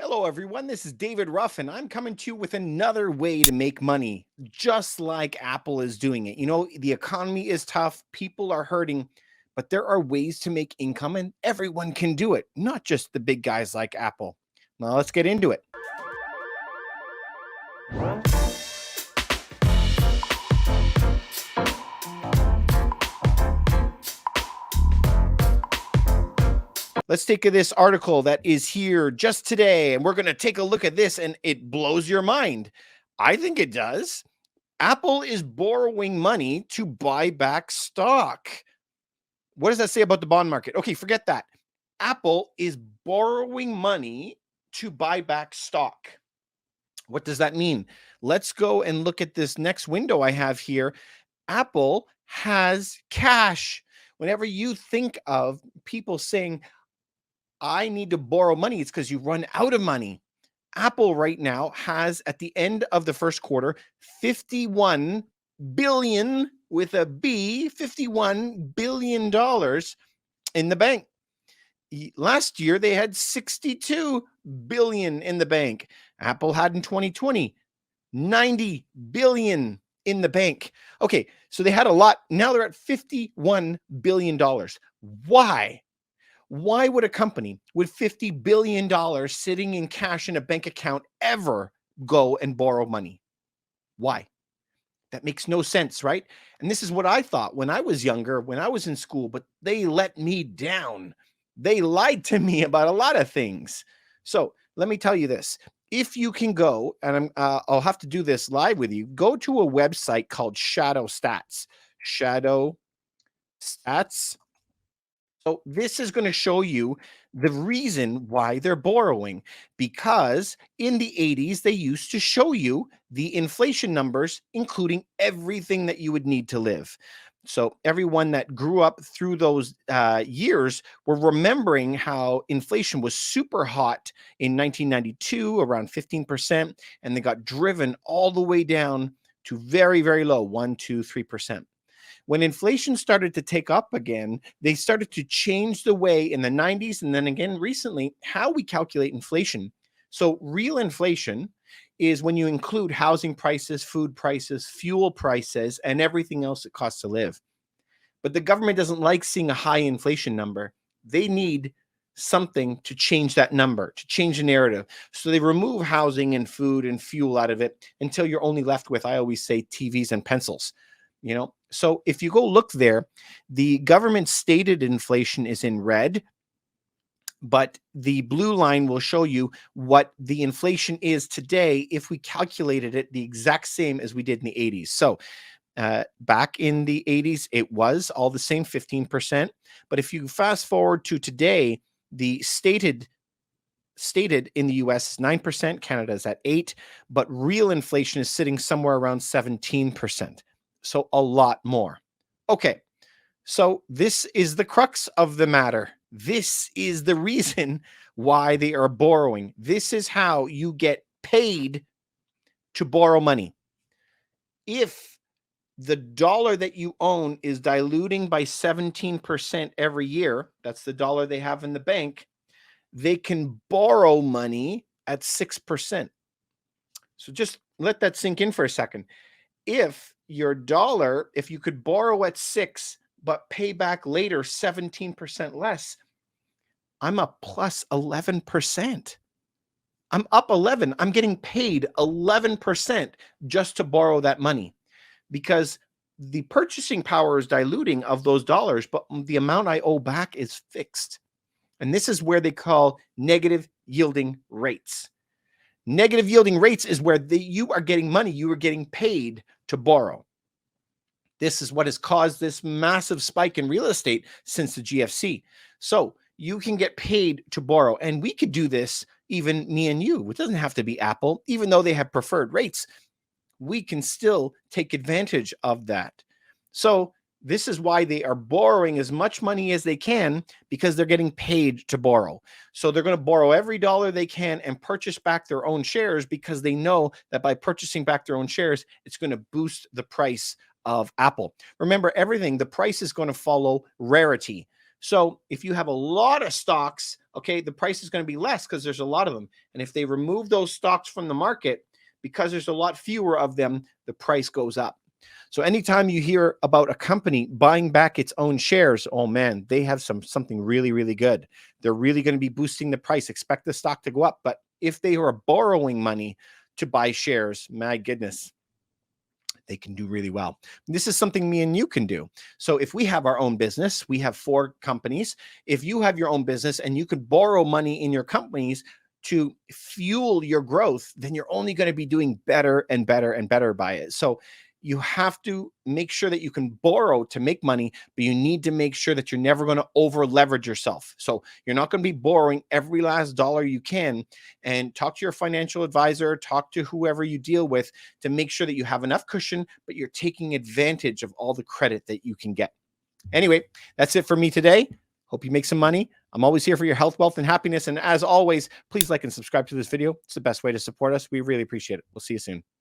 Hello, everyone. This is David Ruff, and I'm coming to you with another way to make money, just like Apple is doing it. The economy is tough, people are hurting, but there are ways to make income, and everyone can do it, not just the big guys like Apple. Now, let's get into it. Let's take this article that is here just today, and we're going to take a look at this, and it blows your mind. I think it does. Apple is borrowing money to buy back stock. What does that say about the bond market? Okay, forget that. Apple is borrowing money to buy back stock. What does that mean? Let's go and look at this next window I have here. Apple has cash. Whenever you think of people saying, I need to borrow money, it's because you run out of money. Apple right now has, at the end of the first quarter, 51 billion with a B, $51 billion in the bank. Last year, they had 62 billion in the bank. Apple had in 2020, 90 billion in the bank. Okay, so they had a lot. Now they're at $51 billion. Why? Why would a company with $50 billion sitting in cash in a bank account ever go and borrow money? Why? That makes no sense, right? And this is what I thought when I was younger, when I was in school, but they let me down. They lied to me about a lot of things. So let me tell you this. If you can go, and I'll have to do this live with you, go to a website called Shadow Stats. Shadow Stats. So this is going to show you the reason why they're borrowing, because in the 80s, they used to show you the inflation numbers, including everything that you would need to live. So everyone that grew up through those years were remembering how inflation was super hot in 1992, around 15%, and they got driven all the way down to very, very low, 1, 2, 3%. When inflation started to take up again, they started to change the way in the 90s and then again recently how we calculate inflation. So real inflation is when you include housing prices, food prices, fuel prices, and everything else it costs to live. But the government doesn't like seeing a high inflation number. They need something to change that number, to change the narrative. So they remove housing and food and fuel out of it until you're only left with, I always say, TVs and pencils. So if you go look there, the government stated inflation is in red, but the blue line will show you what the inflation is today if we calculated it the exact same as we did in the 80s. So back in the 80s, it was all the same, 15%. But if you fast forward to today, the stated in the US is 9%, Canada is at 8%, but real inflation is sitting somewhere around 17%. So a lot more. Okay, so this is the crux of the matter. This is the reason why they are borrowing. This is how you get paid to borrow money. If the dollar that you own is diluting by 17% every year, that's the dollar they have in the bank, they can borrow money at 6%. So just let that sink in for a second. If your dollar, if you could borrow at 6, but pay back later 17% less, I'm up plus 11%. I'm up 11. I'm getting paid 11% just to borrow that money because the purchasing power is diluting of those dollars, but the amount I owe back is fixed. And this is where they call negative yielding rates. Negative yielding rates is where you are getting money, you are getting paid to borrow. This is what has caused this massive spike in real estate since the GFC. So you can get paid to borrow. And we could do this, even me and you. It doesn't have to be Apple, even though they have preferred rates. We can still take advantage of that. So this is why they are borrowing as much money as they can, because they're getting paid to borrow. So they're going to borrow every dollar they can and purchase back their own shares, because they know that by purchasing back their own shares, it's going to boost the price of Apple. Remember, everything, the price is going to follow rarity. So if you have a lot of stocks okay, the price is going to be less because there's a lot of them. And if they remove those stocks from the market, because there's a lot fewer of them, the price goes up. So anytime you hear about a company buying back its own shares, oh man, they have something really, really good. They're really going to be boosting the price. Expect the stock to go up. But if they are borrowing money to buy shares, my goodness, they can do really well. This is something me and you can do. So if we have our own business, we have 4 companies. If you have your own business and you could borrow money in your companies to fuel your growth, then you're only going to be doing better and better and better by it. So you have to make sure that you can borrow to make money, but you need to make sure that you're never going to over leverage yourself. So you're not going to be borrowing every last dollar you can, and talk to your financial advisor, talk to whoever you deal with to make sure that you have enough cushion, but you're taking advantage of all the credit that you can get. Anyway, that's it for me today. Hope you make some money. I'm always here for your health, wealth, and happiness. And as always, please like and subscribe to this video. It's the best way to support us. We really appreciate it. We'll see you soon.